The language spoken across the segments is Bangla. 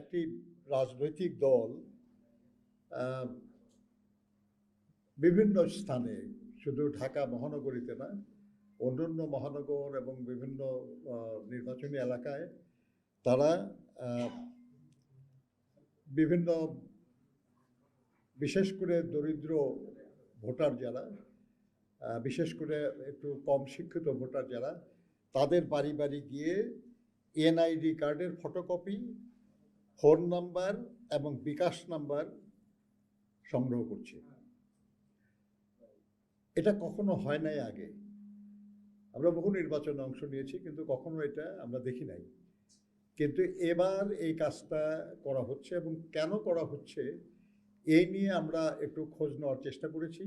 একটি রাজনৈতিক দল বিভিন্ন স্থানে, শুধু ঢাকা মহানগরীতে না, অন্যান্য মহানগর এবং বিভিন্ন নির্বাচনী এলাকায় তারা বিভিন্ন, বিশেষ করে দরিদ্র ভোটার যারা, বিশেষ করে একটু কম শিক্ষিত ভোটার যারা, তাদের বাড়ি বাড়ি গিয়ে এনআইডি কার্ডের ফটোকপি, ফোন নাম্বার এবং বিকাশ নাম্বার সংগ্রহ করছে। এটা কখনো হয় নাই আগে। আমরা বহু নির্বাচনে অংশ নিয়েছি, কিন্তু কখনো এটা আমরা দেখি নাই। কিন্তু এবার এই কাজটা করা হচ্ছে, এবং কেন করা হচ্ছে এই নিয়ে আমরা একটু খোঁজ নেওয়ার চেষ্টা করেছি,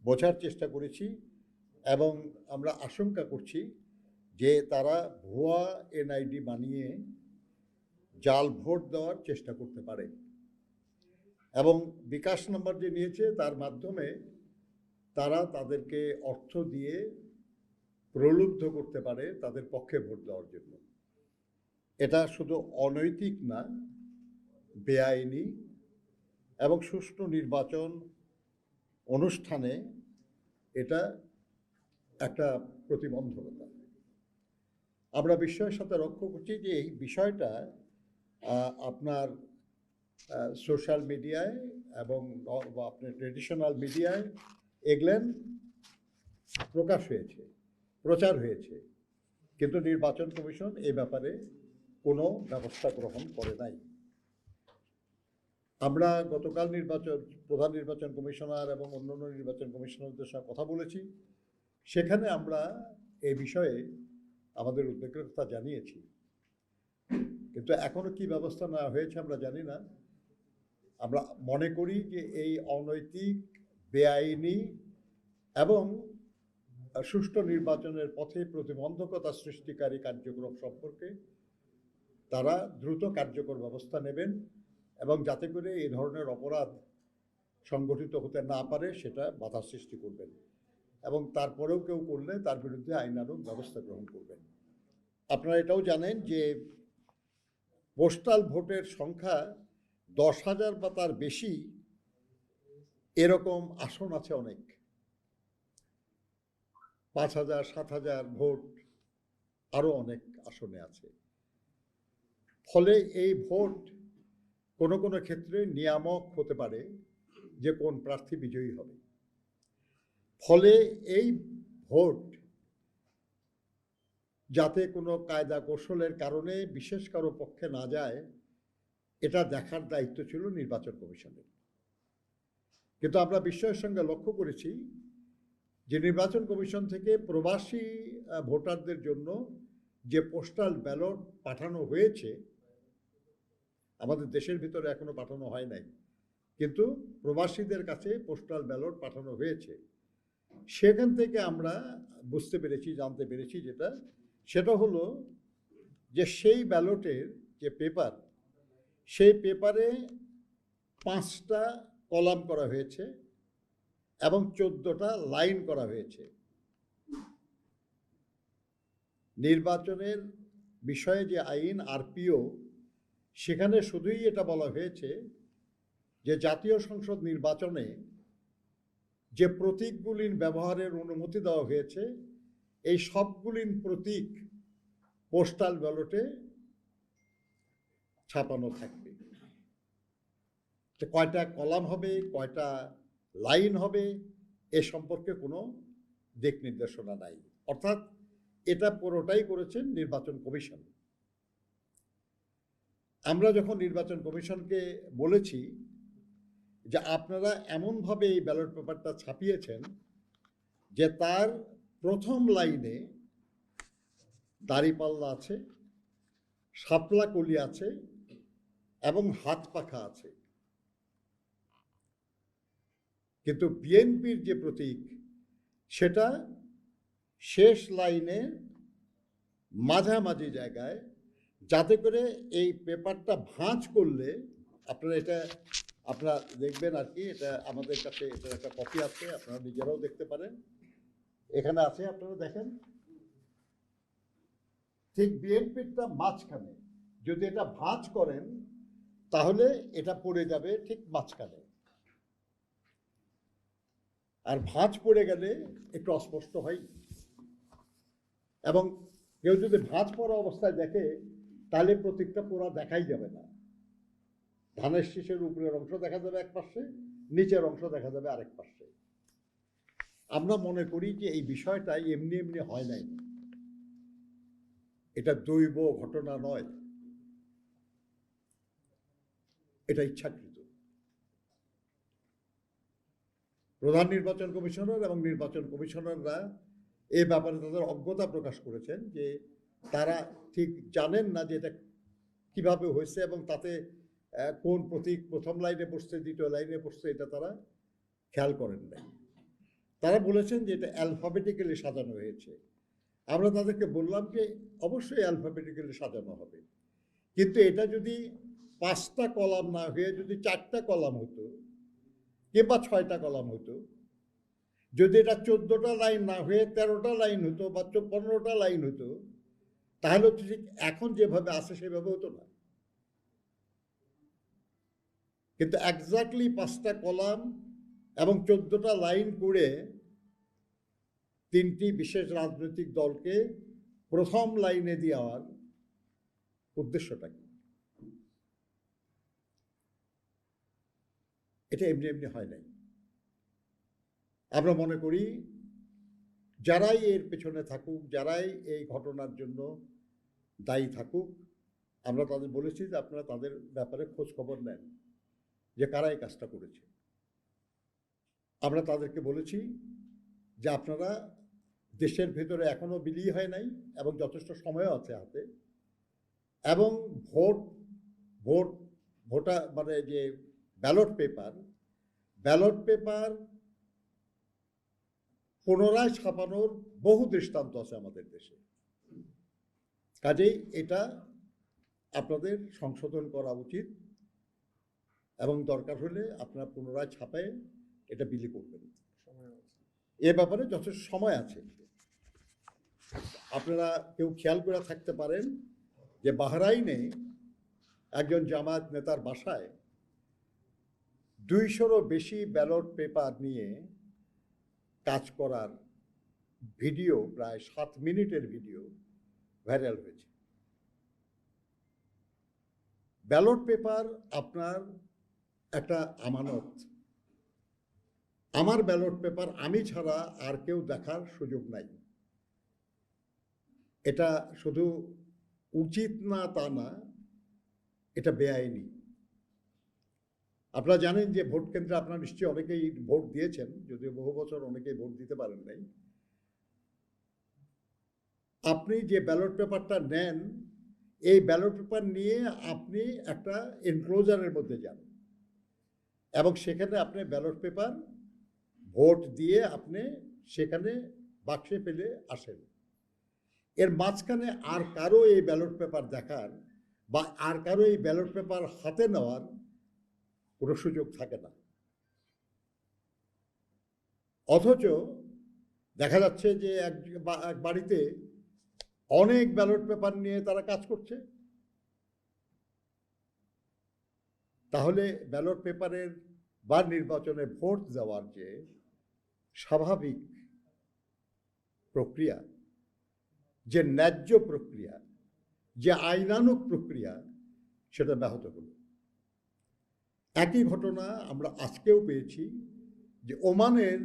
বোঝার চেষ্টা করেছি, এবং আমরা আশঙ্কা করছি যে তারা ভুয়া এনআইডি বানিয়ে জাল ভোট দেওয়ার চেষ্টা করতে পারে, এবং বিকাশ নাম্বার যে নিয়েছে তার মাধ্যমে তারা তাদেরকে অর্থ দিয়ে প্রলুব্ধ করতে পারে তাদের পক্ষে ভোট দেওয়ার জন্য। এটা শুধু অনৈতিক না, বেআইনি, এবং সুষ্ঠু নির্বাচন অনুষ্ঠানে এটা একটা প্রতিবন্ধকতা। আমরা বিস্ময়ের সাথে লক্ষ্য করছি যে এই বিষয়টা আপনার সোশ্যাল মিডিয়ায় এবং আপনার ট্রেডিশনাল মিডিয়ায় এগুলেন প্রকাশ হয়েছে, প্রচার হয়েছে, কিন্তু নির্বাচন কমিশন এ ব্যাপারে কোনো ব্যবস্থা গ্রহণ করে নাই। আমরা গতকাল প্রধান নির্বাচন কমিশনার এবং অন্যান্য নির্বাচন কমিশনারদের সঙ্গে কথা বলেছি, সেখানে আমরা এই বিষয়ে আমাদের উদ্বেগের কথা জানিয়েছি, কিন্তু এখনো কি ব্যবস্থা নেওয়া হয়েছে আমরা জানি না। আমরা মনে করি যে এই অনৈতিক, বেআইনি এবং সুষ্ঠু নির্বাচনের পথে প্রতিবন্ধকতা সৃষ্টিকারী কার্যক্রম সম্পর্কে তারা দ্রুত কার্যকর ব্যবস্থা নেবেন, এবং যাতে করে এই ধরনের অপরাধ সংগঠিত হতে না পারে সেটা বাধা সৃষ্টি করবেন, এবং তারপরেও কেউ করলে তার বিরুদ্ধে আইনানুগ ব্যবস্থা গ্রহণ করবেন। আপনারা এটাও জানেন যে পোস্টাল ভোটের সংখ্যা 10,000 বা তার বেশি এরকম আসন আছে অনেক, 5,000, 7,000 ভোট আরো অনেক আসনে আছে। ফলে এই ভোট কোনো কোনো ক্ষেত্রে নিয়ামক হতে পারে যে কোন প্রার্থী বিজয়ী হবে। ফলে এই ভোট যাতে কোনো কায়দা কৌশলের কারণে বিশেষ কারো পক্ষে না যায়, এটা দেখার দায়িত্ব ছিল নির্বাচন কমিশনের। কিন্তু আমরা বিস্ময়ের সঙ্গে লক্ষ্য করেছি যে নির্বাচন কমিশন থেকে প্রবাসী ভোটারদের জন্য যে পোস্টাল ব্যালট পাঠানো হয়েছে, আমাদের দেশের ভিতরে এখনো পাঠানো হয় নাই, কিন্তু প্রবাসীদের কাছে পোস্টাল ব্যালট পাঠানো হয়েছে। সেখান থেকে আমরা বুঝতে পেরেছি, জানতে পেরেছি সেটা হলো যে সেই ব্যালটের যে পেপার, সেই পেপারে 5টা কলাম করা হয়েছে এবং 14টা লাইন করা হয়েছে। নির্বাচনের বিষয়ে যে আইন আরপিও, সেখানে শুধুই এটা বলা হয়েছে যে জাতীয় সংসদ নির্বাচনে যে প্রতীকগুলির ব্যবহারের অনুমতি দেওয়া হয়েছে, এই সবগুলির প্রতীক পোস্টাল ব্যালটে ছাপানো থাকবে। কয়টা কলাম হবে, কয়টা লাইন হবে, এ সম্পর্কে কোনো দিক নির্দেশনা নাই। অর্থাৎ এটা পুরোটাই করেছেন নির্বাচন কমিশন। আমরা যখন নির্বাচন কমিশনকে বলেছি যে আপনারা এমনভাবে এই ব্যালট পেপারটা ছাপিয়েছেন যে তার প্রথম লাইনে দাড়িপাল্লা আছে, শাপলা কলি আছে এবং হাত পাখা আছে, কিন্তু বিএনপির যে প্রতীক সেটা শেষ লাইনে মাঝামাঝি জায়গায়, যাতে করে এই পেপারটা ভাঁজ করলে, আপনারা দেখবেন আর কি, এটা আমাদের কাছে এটার একটা কপি আছে, আপনারা নিজেরাও দেখতে পারেন, এখানে আছে, আপনারা দেখেন, ঠিক বিএনপিটা মাঝখানে যদি এটা ভাঁজ করেন তাহলে এটা পড়ে যাবে ঠিক মাঝখানে, আর ভাঁজ পড়ে গেলে একটু অস্পষ্ট হয়। এবং কেউ যদি ভাঁজ পড়া অবস্থায় দেখে তাহলে প্রতীকটা পুরো দেখাই যাবে না। ধানের শীষের উপরের অংশ দেখা যাবে এক পাশে, নিচের অংশ দেখা যাবে আরেক পাশে। আমরা মনে করি যে এই বিষয়টা এমনি এমনি হয় নাই, এটা দৈব ঘটনা নয়, এটা ইচ্ছাকৃত। প্রধান নির্বাচন কমিশনার এবং নির্বাচন কমিশনাররা এ ব্যাপারে তাদের অজ্ঞতা প্রকাশ করেছেন যে তারা ঠিক জানেন না যে এটা কিভাবে হয়েছে এবং তাতে কোন প্রতীক প্রথম লাইনে পড়ছে দ্বিতীয় লাইনে পড়ছে এটা তারা খেয়াল করেন নাই। তারা বলেছেন যে এটা অ্যালফাবেটিক্যালি সাজানো হয়েছে। আমরা তাদেরকে বললাম যে অবশ্যই অ্যালফাবেটিক্যালি সাজানো হবে, কিন্তু এটা যদি 5টা কলাম না হয়ে যদি 4টা কলাম হতো কিংবা 6টা কলাম হতো, যদি এটা 14টা লাইন না হয়ে 13টা লাইন হতো বা 15টা লাইন হতো, তাহলে ঠিক এখন যেভাবে আছে সেভাবে হতো না। কিন্তু এক্স্যাক্টলি 5টা কলাম এবং 14টা লাইন করে 3টি বিশেষ রাজনৈতিক দলকে প্রথম লাইনে দেওয়ার উদ্দেশ্যটা কি? এটা এমনি এমনি হয় নাই। আমরা মনে করি যারাই এর পেছনে থাকুক, যারাই এই ঘটনার জন্য দায়ী থাকুক, আমরা তাদের বলেছি যে আপনারা তাদের ব্যাপারে খোঁজ খবর নেন যে কারা এই কাজটা করেছে। আমরা তাদেরকে বলেছি যে আপনারা দেশের ভেতরে এখনো বিলি হয় নাই এবং যথেষ্ট সময় আছে হাতে, এবং ভোটার মানে যে ব্যালট পেপার পুনরায় ছাপানোর বহু দৃষ্টান্ত আছে আমাদের দেশে। কাজেই এটা আপনাদের সংশোধন করা উচিত এবং দরকার হলে আপনারা পুনরায় ছাপায় এটা বিলি করবেন। এ ব্যাপারে যথেষ্ট সময় আছে। আপনারা কেউ খেয়াল করে থাকতে পারেন যে বাহরাইনে একজন জামায়াত নেতার বাসায় 200-রও বেশি ব্যালট পেপার নিয়ে কাজ করার ভিডিও, প্রায় 7 মিনিটের ভিডিও ভাইরাল হয়েছে। ব্যালট পেপার আপনার একটা আমানত। আমার ব্যালট পেপার আমি ছাড়া আর কেউ দেখার সুযোগ নাই। এটা শুধু উচিত না তা না, এটা বেআইনি। আপনারা জানেন যে ভোট কেন্দ্রে আপনারা নিশ্চয়ই অনেকেই ভোট দিয়েছেন, যদিও বহু বছর অনেকেই ভোট দিতে পারেন নাই। আপনি যে ব্যালট পেপারটা নেন, এই ব্যালট পেপার নিয়ে আপনি একটা এনক্লোজারের মধ্যে যান এবং সেখানে আপনি ব্যালট পেপার ভোট দিয়ে আপনি সেখানে বাক্সে ফেলে আসেন। এর মাঝখানে আর কারো এই ব্যালট পেপার দেখার বা আর কারো এই ব্যালট পেপার হাতে নেওয়ার কোনো সুযোগ থাকে না। অথচ দেখা যাচ্ছে যে এক বাড়িতে অনেক ব্যালট পেপার নিয়ে তারা কাজ করছে। তাহলে ব্যালট পেপারের বা নির্বাচনে ভোট দেওয়ার যে স্বাভাবিক প্রক্রিয়া, যে ন্যায্য প্রক্রিয়া, যে আইনানুগ প্রক্রিয়া, সেটা ব্যাহত হলো। একই ঘটনা আমরা আজকেও পেয়েছি যে ওমানের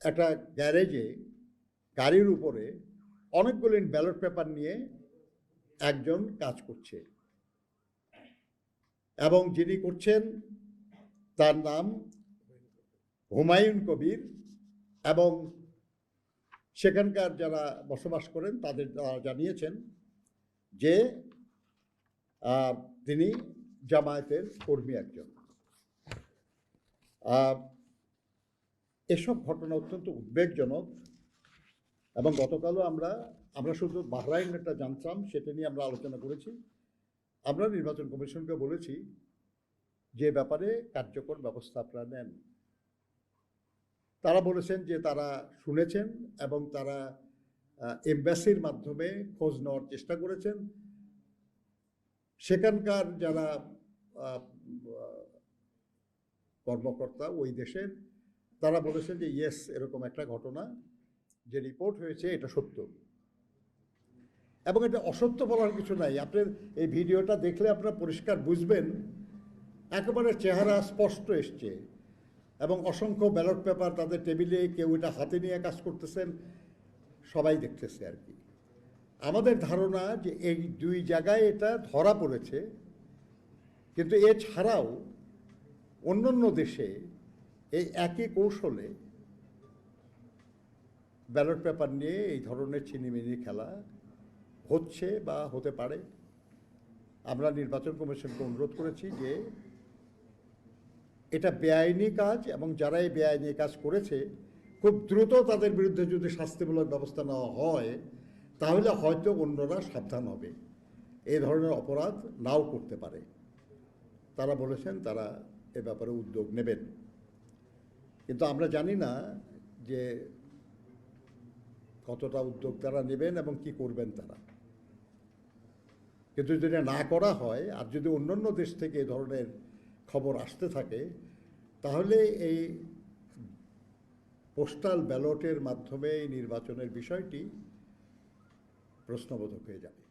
একটা গ্যারেজে গাড়ির উপরে অনেকগুলো ব্যালট পেপার নিয়ে একজন কাজ করছে এবং যিনি করছেন তার নাম হুমায়ুন কবির, এবং সেখানকার যারা বসবাস করেন তাদের জানিয়েছেন যে তিনি জামায়াতের কর্মী একজন। এসব ঘটনা অত্যন্ত উদ্বেগজনক এবং গতকালও আমরা শুধু বাহরাইনটা জানতাম, সেটা নিয়ে আমরা আলোচনা করেছি। আমরা নির্বাচন কমিশনকে বলেছি যে ব্যাপারে কার্যকর ব্যবস্থা আপনারা নেন। তারা বলেছেন যে তারা শুনেছেন এবং তারা এমবাসির মাধ্যমে খোঁজ নেওয়ার চেষ্টা করেছেন। সেখানকার যারা আহ, কর্মকর্তা ওই দেশের, তারা বলেছেন যে ইয়েস, এরকম একটা ঘটনা যে রিপোর্ট হয়েছে এটা সত্য, এবং এটা অসত্য বলার কিছু নাই। আপনি এই ভিডিওটা দেখলে আপনারা পরিষ্কার বুঝবেন, একেবারে চেহারা স্পষ্ট এসছে, এবং অসংখ্য ব্যালট পেপার তাদের টেবিলে, কেউ এটা হাতে নিয়ে কাজ করতেছেন, সবাই দেখতেছে আর কি। আমাদের ধারণা যে এই দুই জায়গায় এটা ধরা পড়েছে, কিন্তু এছাড়াও অন্যান্য দেশে এই একই কৌশলে ব্যালট পেপার নিয়ে এই ধরনের ছিনিমিনি খেলা হচ্ছে বা হতে পারে। আমরা নির্বাচন কমিশনকে অনুরোধ করেছি যে এটা বেআইনি কাজ, এবং যারা এই বেআইনি কাজ করেছে খুব দ্রুত তাদের বিরুদ্ধে যদি শাস্তিমূলক ব্যবস্থা নেওয়া হয়, তাহলে হয়তো অন্যরা সাবধান হবে, এই ধরনের অপরাধ নাও করতে পারে। তারা বলেছেন তারা এ ব্যাপারে উদ্যোগ নেবেন, কিন্তু আমরা জানি না যে কতটা উদ্যোগ তারা নেবেন এবং কি করবেন তারা। কিন্তু যদি না করা হয়, আর যদি অন্যান্য দেশ থেকে এ ধরনের খবর আসতে থাকে, তাহলে এই পোস্টাল ব্যালটের মাধ্যমে এই নির্বাচনের বিষয়টি প্রশ্নবোধক হয়ে যাবে।